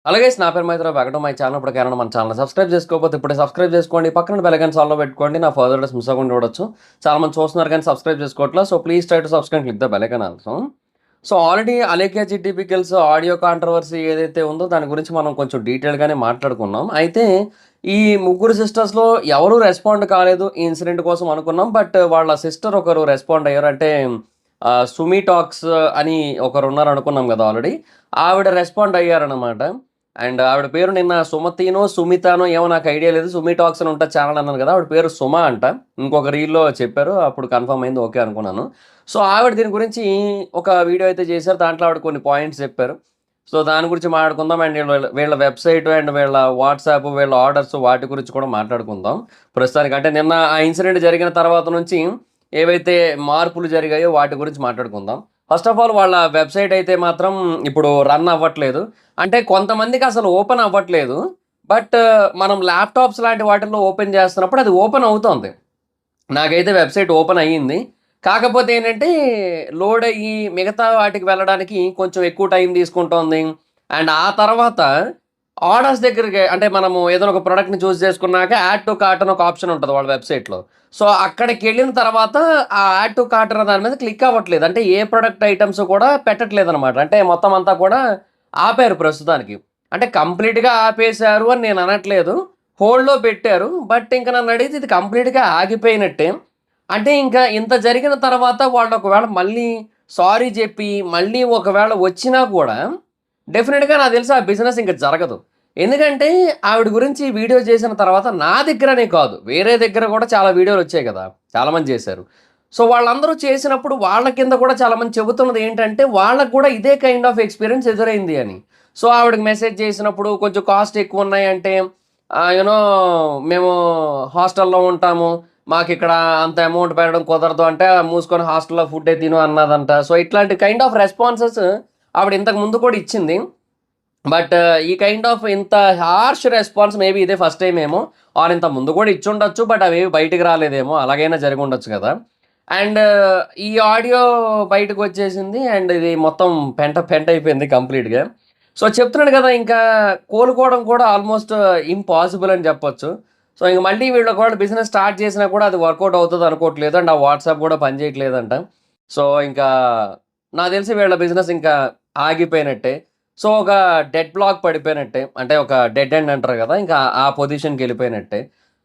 అలాగే నా పేరు మైత్రావు వెల్కమ్ టు మై ఛానల్. ఇప్పటికైనా మన ఛానల్ సబ్స్క్రైబ్ చేసుకోకపోతే ఇప్పుడే సబ్స్క్రైబ్ చేసుకోండి. పక్కన బెల్ ఐకాన్ ఆన్లో పెట్టుకోండి. నా ఫర్దర్ డేస్ మిస్ అవ్వకుండా చూడొచ్చు. చాలా మంది చూస్తున్నారు కానీ సబ్స్క్రైబ్ చేసుకోవట్లేదు. So please try to subscribe, click the bell icon also. So already Alekhya చిట్టి పికిల్స్ ఆడియో కాంట్రవర్సీ ఏదైతే ఉందో దాని గురించి మనం కొంచెం డీటెయిల్గానే మాట్లాడుకున్నాం. అయితే ఈ ముగ్గురు సిస్టర్స్లో ఎవరు రెస్పాండ్ కాలేదు ఈ ఇన్సిడెంట్ కోసం అనుకున్నాం. బట్ వాళ్ళ సిస్టర్ ఒకరు రెస్పాండ్ అయ్యారు. అంటే సుమి టాక్స్ అని ఒకరు ఉన్నారు అనుకున్నాం కదా ఆల్రెడీ. ఆవిడ రెస్పాండ్ అయ్యారనమాట. అండ్ ఆవిడ పేరు నిన్న సుమతినో సుమితానో ఏమో నాకు ఐడియా లేదు. సుమి టాక్స్ అని ఉంటుంది ఛానల్ అన్నాను కదా, ఆవిడ పేరు సుమ అంట. ఇంకొక రీల్లో చెప్పారు, అప్పుడు కన్ఫర్మ్ అయింది, ఓకే అనుకున్నాను. సో ఆవిడ దీని గురించి ఒక వీడియో అయితే చేశారు. దాంట్లో ఆవిడ కొన్ని పాయింట్స్ చెప్పారు. సో దాని గురించి మాట్లాడుకుందాం. అండ్ వీళ్ళ వెబ్సైట్ అండ్ వీళ్ళ వాట్సాప్, వీళ్ళ ఆర్డర్స్ వాటి గురించి కూడా మాట్లాడుకుందాం ప్రస్తుతానికి. అంటే నిన్న ఆ ఇన్సిడెంట్ జరిగిన తర్వాత నుంచి ఏవైతే మార్పులు జరిగాయో వాటి గురించి మాట్లాడుకుందాం. ఫస్ట్ ఆఫ్ ఆల్ వాళ్ళ వెబ్సైట్ అయితే మాత్రం ఇప్పుడు రన్ అవ్వట్లేదు. అంటే కొంతమందికి అసలు ఓపెన్ అవ్వట్లేదు. బట్ మనం ల్యాప్టాప్స్ లాంటి వాటిల్లో ఓపెన్ చేస్తున్నప్పుడు అది ఓపెన్ అవుతుంది. నాకైతే వెబ్సైట్ ఓపెన్ అయ్యింది. కాకపోతే ఏంటంటే లోడ్ అయ్యి మిగతా వాటికి వెళ్ళడానికి కొంచెం ఎక్కువ టైం తీసుకుంటోంది. అండ్ ఆ తర్వాత ఆర్డర్స్ దగ్గరికి, అంటే మనము ఏదైనా ఒక ప్రోడక్ట్ని చూస్ చేసుకున్నాక యాడ్ టు కార్ట్ అని ఒక ఆప్షన్ ఉంటుంది వాళ్ళ వెబ్సైట్లో. సో అక్కడికి వెళ్ళిన తర్వాత ఆ యాడ్ టు కార్ట్ అనే దాని మీద క్లిక్ అవ్వట్లేదు. అంటే ఏ ప్రోడక్ట్ ఐటమ్స్ కూడా పెట్టట్లేదు అనమాట. అంటే మొత్తం అంతా కూడా ఆపారు ప్రస్తుతానికి. అంటే కంప్లీట్గా ఆపేశారు అని నేను అనట్లేదు, హోల్డ్లో పెట్టారు. బట్ ఇంకా నన్ను అడిగితే ఇది కంప్లీట్గా ఆగిపోయినట్టే. అంటే ఇంకా ఇంత జరిగిన తర్వాత వాళ్ళు ఒకవేళ మళ్ళీ సారీ చెప్పి మళ్ళీ ఒకవేళ వచ్చినా కూడా డెఫినెట్గా నాకు తెలిసి ఆ బిజినెస్ ఇంకా జరగదు. ఎందుకంటే ఆవిడ గురించి వీడియో చేసిన తర్వాత నా దగ్గరనే కాదు, వేరే దగ్గర కూడా చాలా వీడియోలు వచ్చాయి కదా, చాలామంది చేశారు. సో వాళ్ళందరూ చేసినప్పుడు వాళ్ళ కింద కూడా చాలామంది చెబుతున్నది ఏంటంటే వాళ్ళకు కూడా ఇదే కైండ్ ఆఫ్ ఎక్స్పీరియన్స్ ఎదురైంది అని. సో ఆవిడకి మెసేజ్ చేసినప్పుడు కొంచెం కాస్ట్ ఎక్కువ ఉన్నాయంటే యూనో మేము హాస్టల్లో ఉంటాము, మాకు ఇక్కడ అంత అమౌంట్ పెట్టడం కుదరదు అంటే మూసుకొని హాస్టల్లో ఫుడ్డే తిను అన్నదంట. సో ఇట్లాంటి కైండ్ ఆఫ్ రెస్పాన్సెస్ ఆవిడ ఇంతకు ముందు కూడా ఇచ్చింది. బట్ ఈ కైండ్ ఆఫ్ ఇంత హార్ష్ రెస్పాన్స్ మేబీ ఇదే ఫస్ట్ టైం ఏమో, ఆర్ ఇంత ముందు కూడా ఇచ్చుండొచ్చు. బట్ అవి బయటికి రాలేదేమో, అలాగైనా జరిగి ఉండొచ్చు కదా. అండ్ ఈ ఆడియో బయటకు వచ్చేసింది. అండ్ ఇది మొత్తం పెంట పెంట అయిపోయింది కంప్లీట్గా. సో చెప్తున్నాడు కదా, ఇంకా కోలుకోవడం కూడా ఆల్మోస్ట్ ఇంపాసిబుల్ అని చెప్పొచ్చు. సో ఇంక మళ్ళీ వీళ్ళు ఒకవేళ బిజినెస్ స్టార్ట్ చేసినా కూడా అది వర్కౌట్ అవుతుంది అనుకోవట్లేదు. అండ్ ఆ వాట్సాప్ కూడా పనిచేయట్లేదంట. సో ఇంకా నాకు తెలిసి వీళ్ళ బిజినెస్ ఇంకా ఆగిపోయినట్టే. సో ఒక డెడ్ బ్లాక్ పడిపోయినట్టే, అంటే ఒక డెడ్ ఎండ్ అంటారు కదా, ఇంకా ఆ పొజిషన్కి వెళ్ళిపోయినట్టే.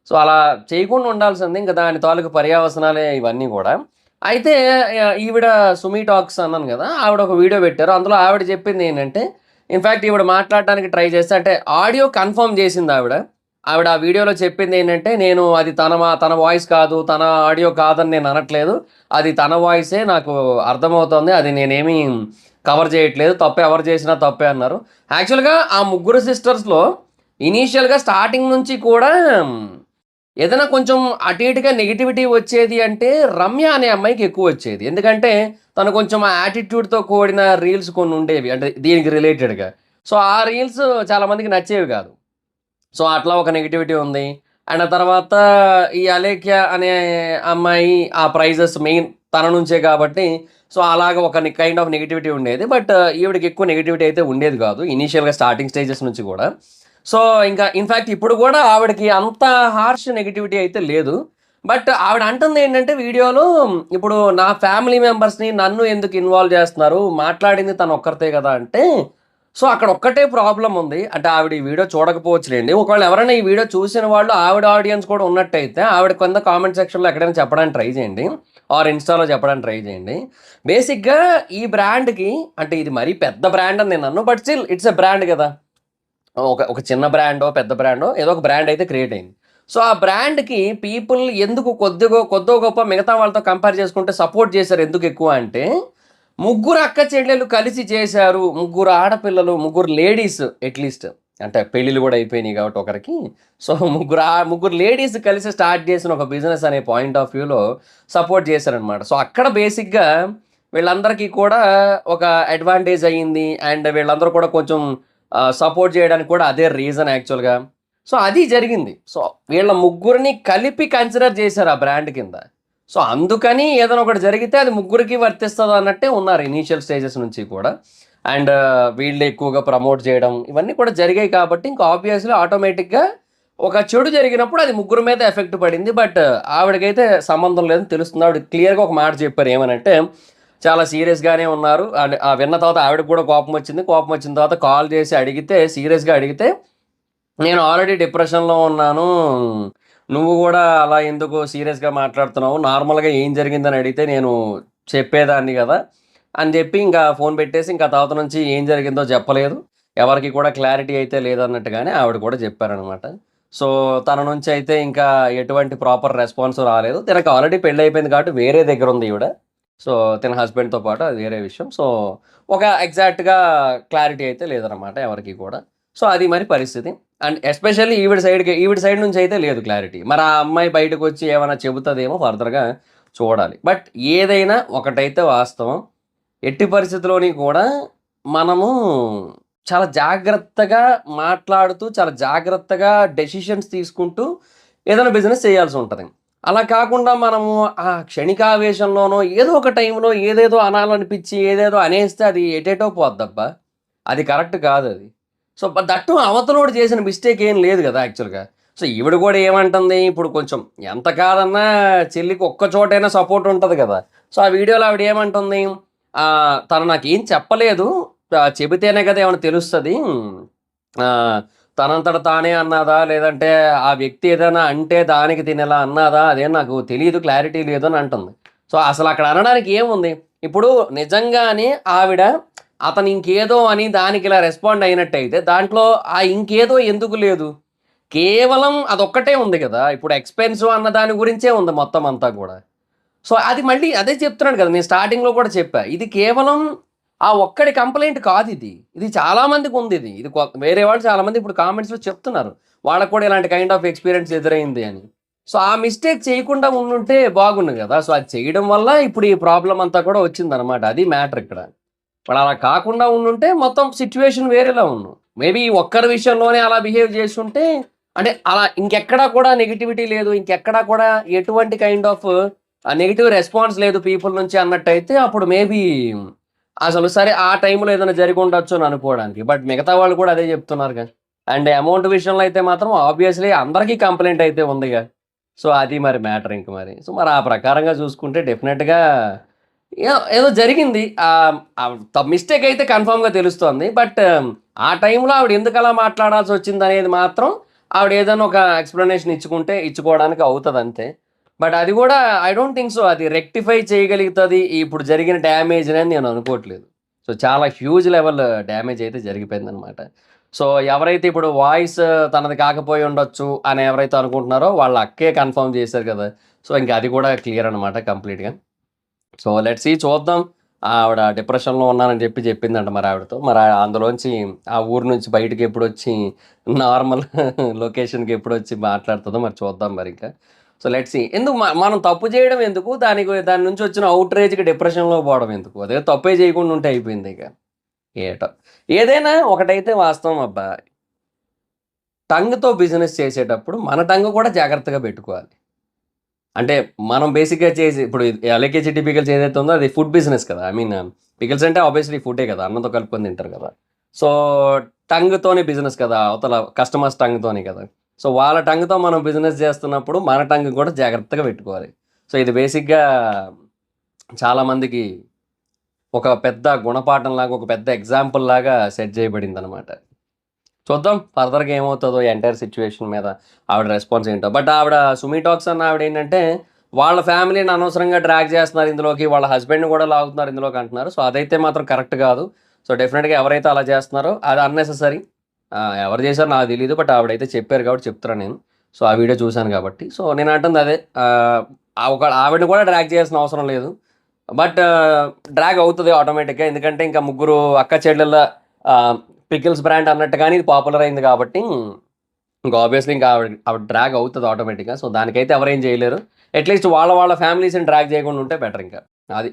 సో అలా చేయకుండా ఉండాల్సింది. ఇంకా దాని తాలూకు పర్యవసనాలే ఇవన్నీ కూడా. అయితే ఈవిడ సుమి టాక్స్ అన్నాను కదా, ఆవిడ ఒక వీడియో పెట్టారు. అందులో ఆవిడ చెప్పింది ఏంటంటే, ఇన్ఫ్యాక్ట్ ఈవిడ మాట్లాడడానికి ట్రై చేస్తే, అంటే ఆడియో కన్ఫర్మ్ చేసింది ఆవిడ. ఆవిడ ఆ వీడియోలో చెప్పింది ఏంటంటే, నేను అది తన వాయిస్ కాదు, తన ఆడియో కాదని నేను అనట్లేదు, అది తన వాయిసే, నాకు అర్థమవుతుంది, అది నేనేమి కవర్ చేయట్లేదు, తప్పే ఎవరు చేసినా తప్పే అన్నారు. యాక్చువల్గా ఆ ముగ్గురు సిస్టర్స్లో ఇనీషియల్గా స్టార్టింగ్ నుంచి కూడా ఏదైనా కొంచెం అటు ఇటుగా నెగిటివిటీ వచ్చేది అంటే రమ్య అనే అమ్మాయికి ఎక్కువ వచ్చేది. ఎందుకంటే తను కొంచెం ఆ యాటిట్యూడ్తో కూడిన రీల్స్ కొన్ని ఉండేవి, అంటే దీనికి రిలేటెడ్గా. సో ఆ రీల్స్ చాలామందికి నచ్చేవి కాదు. సో అట్లా ఒక నెగిటివిటీ ఉంది. అండ్ ఆ తర్వాత ఈ అలేఖ్య అనే అమ్మాయి ఆ ప్రైజెస్ మెయిన్ తన నుంచే కాబట్టి, సో అలాగ ఒక కైండ్ ఆఫ్ నెగిటివిటీ ఉండేది. బట్ ఈవిడికి ఎక్కువ నెగిటివిటీ అయితే ఉండేది కాదు ఇనీషియల్గా స్టార్టింగ్ స్టేజెస్ నుంచి కూడా. సో ఇంకా ఇన్ఫ్యాక్ట్ ఇప్పుడు కూడా ఆవిడకి అంత హార్ష్ నెగిటివిటీ అయితే లేదు. బట్ ఆవిడ అంటుంది ఏంటంటే వీడియోలో, ఇప్పుడు నా ఫ్యామిలీ మెంబర్స్ని నన్ను ఎందుకు ఇన్వాల్వ్ చేస్తున్నారు, మాట్లాడింది తను ఒక్కరితే కదా అంటే, సో అక్కడ ఒక్కటే ప్రాబ్లం ఉంది. అంటే ఆవిడ ఈ వీడియో చూడకపోవచ్చులేండి. ఒకవేళ ఎవరైనా ఈ వీడియో చూసిన వాళ్ళు ఆవిడ ఆడియన్స్ కూడా ఉన్నట్టయితే ఆవిడ కింద కామెంట్ సెక్షన్లో ఎక్కడైనా చెప్పడానికి ట్రై చేయండి, ఆర్ ఇన్స్టాలో చెప్పడానికి ట్రై చేయండి. బేసిక్గా ఈ బ్రాండ్కి, అంటే ఇది మరీ పెద్ద బ్రాండ్ అని నేను అన్ను, but still it's a brand కదా. ఒక చిన్న బ్రాండో పెద్ద బ్రాండో ఏదో ఒక బ్రాండ్ అయితే క్రియేట్ అయింది. సో ఆ బ్రాండ్కి పీపుల్ ఎందుకు కొద్దో గొప్ప మిగతా వాళ్ళతో కంపేర్ చేసుకుంటే సపోర్ట్ చేశారు ఎందుకు ఎక్కువ అంటే, ముగ్గురు అక్క చెల్లెలు కలిసి చేశారు, ముగ్గురు ఆడపిల్లలు, ముగ్గురు లేడీస్ అట్లీస్ట్, అంటే పెళ్ళిళ్ళు కూడా అయిపోయినాయి కాబట్టి ఒకరికి. సో ముగ్గురు లేడీస్ కలిసి స్టార్ట్ చేసిన ఒక బిజినెస్ అనే పాయింట్ ఆఫ్ వ్యూలో సపోర్ట్ చేశారనమాట. సో అక్కడ బేసిక్గా వీళ్ళందరికీ కూడా ఒక అడ్వాంటేజ్ అయ్యింది. అండ్ వీళ్ళందరూ కూడా కొంచెం సపోర్ట్ చేయడానికి కూడా అదే రీజన్ యాక్చువల్గా. సో అది జరిగింది. సో వీళ్ళ ముగ్గురిని కలిపి కన్సిడర్ చేశారు ఆ బ్రాండ్ కింద. సో అందుకని ఏదైనా ఒకటి జరిగితే అది ముగ్గురికి వర్తిస్తుంది అన్నట్టే ఉన్నారు ఇనీషియల్ స్టేజెస్ నుంచి కూడా. అండ్ వీళ్ళు ఎక్కువగా ప్రమోట్ చేయడం ఇవన్నీ కూడా జరిగాయి కాబట్టి ఇంకా ఆబ్వియస్లీ ఆటోమేటిక్గా ఒక చెడు జరిగినప్పుడు అది ముగ్గురు మీద ఎఫెక్ట్ పడింది. బట్ ఆవిడకైతే సంబంధం లేదని తెలుస్తుంది. ఆవిడ క్లియర్గా ఒక మాట చెప్పారు, ఏమనంటే చాలా సీరియస్గానే ఉన్నారు. అండ్ విన్న తర్వాత ఆవిడకి కూడా కోపం వచ్చింది. కోపం వచ్చిన తర్వాత కాల్ చేసి అడిగితే, సీరియస్గా అడిగితే, నేను ఆల్రెడీ డిప్రెషన్లో ఉన్నాను, నువ్వు కూడా అలా ఎందుకు సీరియస్గా మాట్లాడుతున్నావు, నార్మల్గా ఏం జరిగిందని అడిగితే నేను చెప్పేదాన్ని కదా అని చెప్పి ఇంకా ఫోన్ పెట్టేసి ఇంకా తర్వాత నుంచి ఏం జరిగిందో చెప్పలేదు, ఎవరికి కూడా క్లారిటీ అయితే లేదన్నట్టుగానే ఆవిడ కూడా చెప్పారనమాట. సో తన నుంచి అయితే ఇంకా ఎటువంటి ప్రాపర్ రెస్పాన్స్ రాలేదు. తనకు ఆల్రెడీ పెళ్ళి అయిపోయింది కాబట్టి వేరే దగ్గర ఉంది ఈవిడ. సో తన హస్బెండ్తో పాటు అది వేరే విషయం. సో ఒక ఎగ్జాక్ట్గా క్లారిటీ అయితే లేదనమాట ఎవరికి కూడా. సో అది మరి పరిస్థితి. అండ్ ఎస్పెషల్లీ ఈవిడ సైడ్ నుంచి అయితే లేదు క్లారిటీ. మరి ఆ అమ్మాయి బయటకు వచ్చి ఏమైనా చెబుతుందేమో ఫర్దర్గా చూడాలి. బట్ ఏదైనా ఒకటైతే వాస్తవం, ఎట్టి పరిస్థితిలోని కూడా మనము చాలా జాగ్రత్తగా మాట్లాడుతూ, చాలా జాగ్రత్తగా డెసిషన్స్ తీసుకుంటూ ఏదైనా బిజినెస్ చేయాల్సి ఉంటుంది. అలా కాకుండా మనము ఆ క్షణికావేశంలోనో ఏదో ఒక టైంలో ఏదేదో అనాలనిపించి ఏదేదో అనేస్తే అది ఎటేటో పోద్దబ్బా. అది కరెక్ట్ కాదు అది. సో దట్టు అవతలోడు చేసిన మిస్టేక్ ఏం లేదు కదా యాక్చువల్గా. సో ఈవిడ కూడా ఏమంటుంది, ఇప్పుడు కొంచెం ఎంత కాదన్నా చెల్లికి ఒక్క చోటైనా సపోర్ట్ ఉంటుంది కదా. సో ఆ వీడియోలో ఆవిడ ఏమంటుంది, తను నాకేం చెప్పలేదు, చెబితేనే కదా ఏమైనా తెలుస్తుంది, తనంతట తానే అన్నదా లేదంటే ఆ వ్యక్తి ఏదైనా అంటే దానికి తినేలా అన్నదా అదేం నాకు తెలియదు, క్లారిటీ లేదు అని అంటుంది. సో అసలు అక్కడ అనడానికి ఏముంది, ఇప్పుడు నిజంగానే ఆవిడ అతను ఇంకేదో అని దానికి ఇలా రెస్పాండ్ అయినట్టయితే దాంట్లో ఆ ఇంకేదో ఎందుకు లేదు, కేవలం అదొక్కటే ఉంది కదా. ఇప్పుడు ఎక్స్పెన్సివ్ అన్న దాని గురించే ఉంది మొత్తం అంతా కూడా. సో అది మళ్ళీ అదే చెప్తున్నాను కదా, నేను స్టార్టింగ్లో కూడా చెప్పా, ఇది కేవలం ఆ ఒక్కడి కంప్లైంట్ కాదు, ఇది చాలామందికి ఉంది. ఇది వేరే వాళ్ళు చాలామంది ఇప్పుడు కామెంట్స్లో చెప్తున్నారు వాళ్ళకు కూడా ఇలాంటి కైండ్ ఆఫ్ ఎక్స్పీరియన్స్ ఎదురైంది అని. సో ఆ మిస్టేక్ చేయకుండా ఉండుంటే బాగుండు కదా. సో అది చేయడం వల్ల ఇప్పుడు ఈ ప్రాబ్లం అంతా కూడా వచ్చిందనమాట. అది మ్యాటర్ ఇక్కడ. ఇప్పుడు అలా కాకుండా ఉండుంటే మొత్తం సిచ్యువేషన్ వేరేలా ఉన్నాం. మేబీ ఒక్కరి విషయంలోనే అలా బిహేవ్ చేస్తుంటే, అంటే అలా ఇంకెక్కడా కూడా నెగిటివిటీ లేదు, ఇంకెక్కడా కూడా ఎటువంటి కైండ్ ఆఫ్ నెగిటివ్ రెస్పాన్స్ లేదు పీపుల్ నుంచి అన్నట్టయితే అప్పుడు మేబీ అసలు సరే ఆ టైంలో ఏదైనా జరిగి ఉండొచ్చు అని అనుకోవడానికి. బట్ మిగతా వాళ్ళు కూడా అదే చెప్తున్నారు కదా. అండ్ అమౌంట్ విషయంలో అయితే మాత్రం ఆబ్వియస్లీ అందరికీ కంప్లైంట్ అయితే ఉందిగా. సో అది మరి మ్యాటర్ ఇంక మరి. సో మరి ఆ ప్రకారంగా చూసుకుంటే డెఫినెట్గా ఏదో జరిగింది. మిస్టేక్ అయితే కన్ఫామ్గా తెలుస్తోంది. బట్ ఆ టైంలో ఆవిడ ఎందుకు అలా మాట్లాడాల్సి వచ్చింది అనేది మాత్రం ఆవిడ ఏదైనా ఒక ఎక్స్ప్లెనేషన్ ఇచ్చుకోవడానికి అవుతుంది అంతే. బట్ అది కూడా ఐ డోంట్ థింక్ సో అది రెక్టిఫై చేయగలుగుతుంది ఇప్పుడు జరిగిన డ్యామేజ్ అని నేను అనుకోవట్లేదు. సో చాలా హ్యూజ్ లెవెల్ డ్యామేజ్ అయితే జరిగిపోయిందనమాట. సో ఎవరైతే ఇప్పుడు వాయిస్ తనది కాకపోయి ఉండొచ్చు అని ఎవరైతే అనుకుంటున్నారో వాళ్ళ అక్కే కన్ఫర్మ్ చేశారు కదా. సో ఇంకా అది కూడా క్లియర్ అనమాట కంప్లీట్గా. సో లెట్స్ సీ, చూద్దాం. ఆవిడ డిప్రెషన్లో ఉన్నానని చెప్పిందంట మరి ఆవిడతో. మరి అందులోంచి ఆ ఊరు నుంచి బయటకి ఎప్పుడు వచ్చి నార్మల్ లొకేషన్కి ఎప్పుడు వచ్చి మాట్లాడుతుందో మరి చూద్దాం మరి ఇంకా. So let's see. ఎందుకు మనం తప్పు చేయడం ఎందుకు, దాని నుంచి వచ్చిన అవుట్రేజ్కి డిప్రెషన్లో పోవడం ఎందుకు, అదే తప్పే చేయకుండా ఉంటే అయిపోయింది ఇక. ఏదైనా ఒకటైతే వాస్తవం అబ్బా, టంగ్తో బిజినెస్ చేసేటప్పుడు మన టంగ్ కూడా జాగ్రత్తగా పెట్టుకోవాలి. అంటే మనం బేసిక్గా చేసి ఇప్పుడు ఎల్కేజీ పికల్స్ ఏదైతే ఉందో అది ఫుడ్ బిజినెస్ కదా. ఐ మీన్ పికల్స్ అంటే ఆబ్వియస్లీ ఫుడే కదా, అన్నంతో కలుపుకొని తింటారు కదా. సో టంగ్తోనే బిజినెస్ కదా, అవతల కస్టమర్స్ టంగ్తోనే కదా. సో వాళ్ళ టంగ్తో మనం బిజినెస్ చేస్తున్నప్పుడు మన టంగ్ కూడా జాగ్రత్తగా పెట్టుకోవాలి. సో ఇది బేసిక్గా చాలామందికి ఒక పెద్ద గుణపాఠం లాగా, ఒక పెద్ద ఎగ్జాంపుల్ లాగా సెట్ చేయబడింది అనమాట. చూద్దాం ఫర్దర్గా ఏమవుతుందో ఈ ఎంటైర్ సిచ్యువేషన్ మీద ఆవిడ రెస్పాన్స్ ఏంటో. బట్ ఆవిడ సుమి టాక్స్ అన్న ఆవిడ ఏంటంటే వాళ్ళ ఫ్యామిలీని అనవసరంగా డ్రాగ్ చేస్తున్నారు ఇందులోకి, వాళ్ళ హస్బెండ్ని కూడా లాగుతున్నారు ఇందులోకి అంటున్నారు. సో అదైతే మాత్రం కరెక్ట్ కాదు. సో డెఫినెట్గా ఎవరైతే అలా చేస్తున్నారో అది అన్నెసెసరీ. ఎవరు చేశారో నాకు తెలియదు, బట్ ఆవిడైతే చెప్పారు కాబట్టి చెప్తున్నాను నేను. సో ఆ వీడియో చూశాను కాబట్టి. సో నేను అంటుంది అదే, ఒక ఆవిడని కూడా డ్రాగ్ చేయాల్సిన అవసరం లేదు. బట్ డ్రాగ్ అవుతుంది ఆటోమేటిక్గా, ఎందుకంటే ఇంకా ముగ్గురు అక్క చెల్లెళ్ళ పికిల్స్ బ్రాండ్ అన్నట్టుగానే ఇది పాపులర్ అయింది కాబట్టి ఇంకా ఆబ్వియస్లీ ఇంకా ఆవిడ డ్రాగ్ అవుతుంది ఆటోమేటిక్గా. సో దానికైతే ఎవరేం చేయలేరు. అట్లీస్ట్ వాళ్ళ ఫ్యామిలీస్ని డ్రాగ్ చేయకుండా ఉంటే బెటర్. ఇంకా అది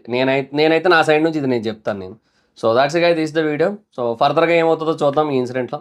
నేనైతే నా సైడ్ నుంచి ఇది నేను చెప్తాను నేను. So that's guys, this the video. So ఫర్దర్గా ఏమవుతుందో చూద్దాం ఈ ఇన్సిడెంట్లో.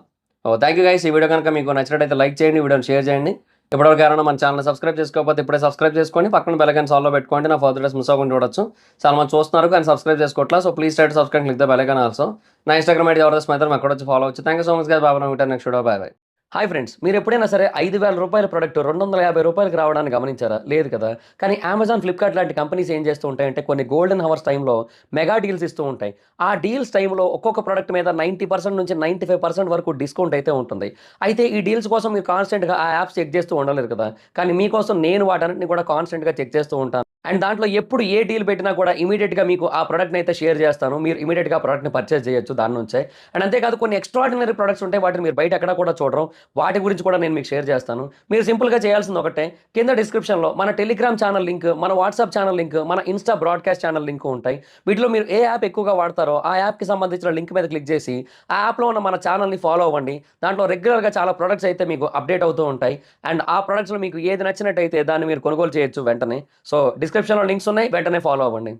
Thank you guys. ఈ వీడియో కనుక మీకు నచ్చినట్టయితే లైక్ చేయండి, వీడియోని షేర్ చేయండి. ఇప్పటివరకు ఎవరైనా మన ఛానల్ సబ్స్క్రైబ్ చేసుకోకపోతే ఇప్పుడే సబ్స్క్రైబ్ చేసుకోండి. పక్కన బెల్ ఐకాన్ ఆల్‌లో పెట్టుకోండి. నా ఫర్దర్ డేస్ మిస్ అవ్వకుండా చూడొచ్చు. చాలా మంది చూస్తున్నారు కానీ సబ్స్క్రైబ్ చేసుకోవట్లా. So please try to subscribe, click the bell icon also. నా ఇన్‌స్టాగ్రామ్ ఐడీ జబర్దస్త్ మైత్రి, అక్కడ వచ్చి ఫాలో అవ్వచ్చు. Thank you so much guys. Bye bye. Meet next video. Bye bye. Hi friends, మీరు ఎప్పుడైనా సరే రూ. 5,000 ప్రొడక్ట్ రూ. 250కి రావడాన్ని గమనించారా? లేదు కదా! కానీ అమెజాన్, ఫ్లిప్‌కార్ట్ లాంటి కంపెనీస్ ఏం చేస్తూ ఉంటాయంటే కొన్ని గోల్డెన్ హవర్స్ టైమ్‌లో మెగా డీల్స్ ఇస్తూ ఉంటాయి. ఆ డీల్స్ టైమ్‌లో ఒక్కొక్క ప్రొడక్ట్ మీద 90% నుంచి 95% వరకు డిస్కౌంట్ అయితే ఉంటుంది. అయితే ఈ డీల్స్ కోసం మీరు కాన్స్టెంట్‌గా ఆ యాప్స్ చెక్ చేస్తూ ఉండలేరు కదా! కానీ మీకోసం నేను వాటన్నిటిని కూడా కాన్స్టెంట్‌గా చెక్ చేస్తూ ఉంటాను. అండ్ దాంట్లో ఎప్పుడు ఏ డీల్ పెట్టినా కూడా ఇమ్మీడియేట్‌గా మీకు ఆ ప్రొడక్ట్‌ని అయితే షేర్ చేస్తాను. మీరు ఇమ్మీడియేట్‌గా ఆ ప్రొడక్ట్‌ని పర్చేజ్ చేయొచ్చు దాని నుంచే. అండ్ అంతేకాదు కొన్ని ఎక్స్ట్రార్డినరీ ప్రొడక్ట్స్ ఉంటాయి. వాటిని మీరు బయట ఎక్కడ కూడా చూడరు. వాటి గురించి కూడా నేను మీకు షేర్ చేస్తాను. మీరు సింపుల్‌గా చేయాల్సింది ఒకటే, కింద డిస్క్రిప్షన్‌లో మన టెలిగ్రామ్ ఛానల్ లింక్, మన వాట్సాప్ ఛానల్ లింక్, మన ఇన్‌స్టా బ్రాడ్‌కాస్ట్ ఛానల్ లింక్ ఉంటాయి. వీటిలో మీరు ఏ యాప్ ఎక్కువగా వాడతారో ఆ యాప్‌కి సంబంధించిన లింక్ మీద క్లిక్ చేసి ఆ యాప్‌లో ఉన్న మన ఛానల్‌ని ఫాలో అవ్వండి. దాంట్లో రెగ్యులర్‌గా చాలా ప్రొడక్ట్స్ అయితే మీకు అప్డేట్ అవుతూ ఉంటాయి. అండ్ ఆ ప్రొడక్ట్స్‌లో మీకు ఏది నచ్చినట్టయితే దాన్ని మీరు కొనుగోలు చేయొచ్చు వెంటనే. సో డిస్క్రిప్షన్‌లో లింక్స్ ఉన్నాయి. వెంటనే ఫాలో అవ్వండి.